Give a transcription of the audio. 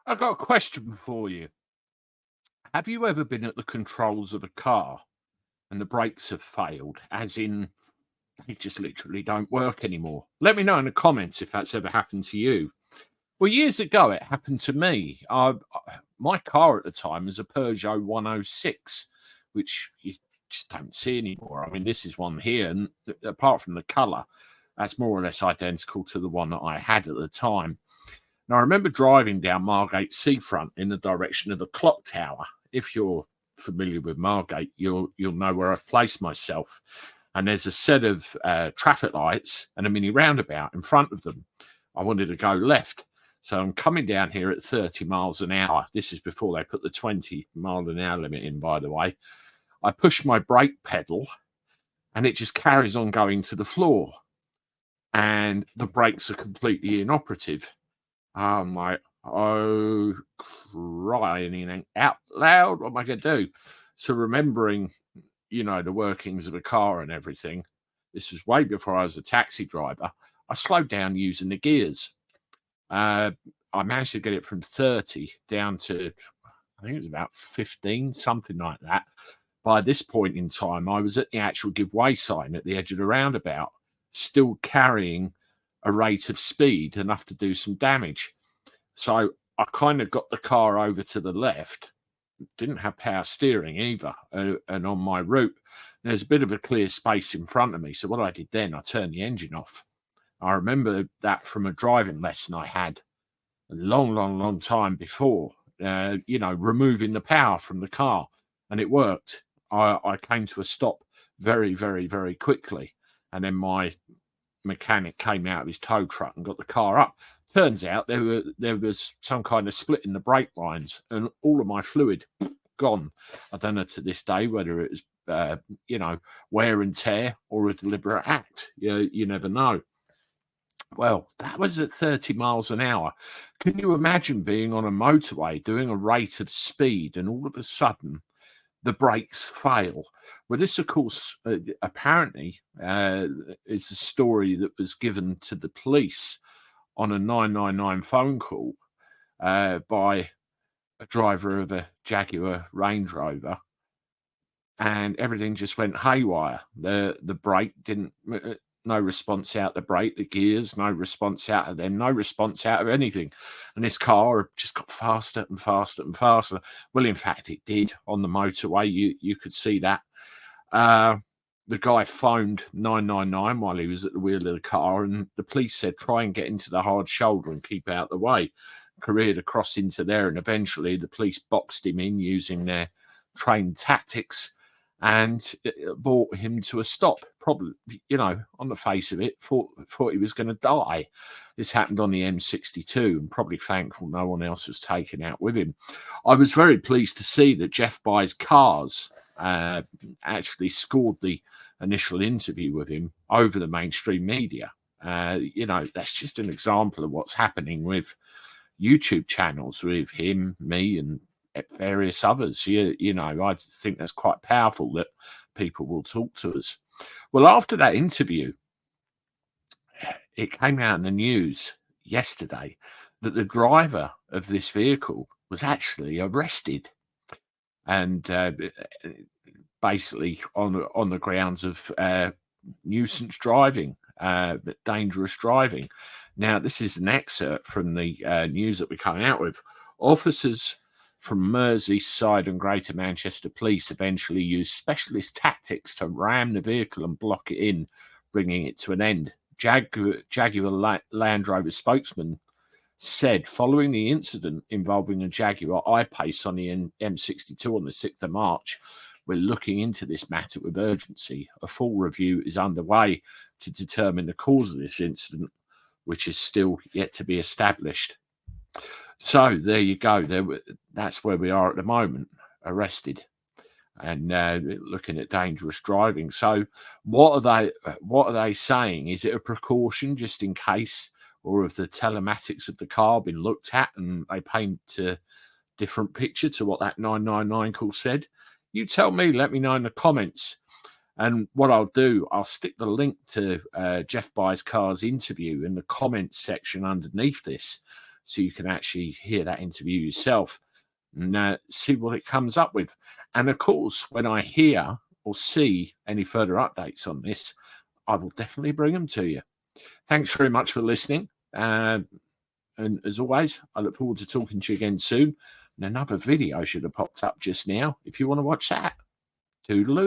I've got a question for you. Have you ever been at the controls of a car and the brakes have failed, as in they just literally don't work anymore? Let me know in the comments if that's ever happened to you. Well, years ago, it happened to me. My car at the time was a Peugeot 106, which you just don't see anymore. I mean, this is one here, and apart from the colour, that's more or less identical to the one that I had at the time. Now, I remember driving down Margate Seafront in the direction of the clock tower. If you're familiar with Margate, you'll know where I've placed myself. And there's a set of traffic lights and a mini roundabout in front of them. I wanted to go left. So I'm coming down here at 30 miles an hour. This is before they put the 20-mile-an-hour limit in, by the way. I push my brake pedal and it just carries on going to the floor. And the brakes are completely inoperative. I'm like, oh, crying out loud. What am I going to do? So remembering, the workings of a car and everything, this was way before I was a taxi driver, I slowed down using the gears. I managed to get it from 30 down to, I think it was about 15, something like that. By this point in time, I was at the actual give way sign at the edge of the roundabout, still carrying a rate of speed enough to do some damage. So I kind of got the car over to the left, didn't have power steering either, and on my route, there's a bit of a clear space in front of me. So what I did then, I turned the engine off. I remember that from a driving lesson I had a long time before, removing the power from the car, and it worked. I came to a stop very, very, very quickly, and then my mechanic came out of his tow truck and got the car up. Turns out there was some kind of split in the brake lines, and all of my fluid gone. I don't know to this day whether it was wear and tear or a deliberate act. You never know. Well, that was at 30 miles an hour. Can you imagine being on a motorway doing a rate of speed and all of a sudden the brakes fail? Well, this, of course, apparently is a story that was given to the police on a 999 phone call by a driver of a Jaguar Range Rover, and everything just went haywire. The brake didn't... no response out the brake, the gears, no response out of them, no response out of anything. And this car just got faster and faster and faster. Well, in fact, it did on the motorway. You could see that. The guy phoned 999 while he was at the wheel of the car, and the police said, try and get into the hard shoulder and keep out the way. Careered across into there, and eventually the police boxed him in using their trained tactics and brought him to a stop. Probably, on the face of it, thought he was going to die. This happened on the M62, and probably thankful no one else was taken out with him. I was very pleased to see that Jeff Buys Cars actually scored the initial interview with him over the mainstream media. That's just an example of what's happening with YouTube channels with him, me, and various others. I think that's quite powerful that people will talk to us. Well, after that interview, it came out in the news yesterday that the driver of this vehicle was actually arrested, and basically on the grounds of nuisance driving, dangerous driving. Now, this is an excerpt from the news that we're coming out with. Officers from Merseyside and Greater Manchester Police eventually used specialist tactics to ram the vehicle and block it in, bringing it to an end. Jaguar Land Rover spokesman said, following the incident involving a Jaguar I-Pace on the M62 on the 6th of March, we're looking into this matter with urgency. A full review is underway to determine the cause of this incident, which is still yet to be established. So there you go. That's where we are at the moment, arrested and looking at dangerous driving. So what are they saying? Is it a precaution just in case, or have the telematics of the car been looked at and they paint a different picture to what that 999 call said? You tell me. Let me know in the comments. And what I'll do, I'll stick the link to Jeff Buys Cars interview in the comments section underneath this, so you can actually hear that interview yourself and see what it comes up with. And of course, when I hear or see any further updates on this, I will definitely bring them to you. Thanks very much for listening. And as always, I look forward to talking to you again soon. And another video should have popped up just now if you want to watch that. Toodaloo.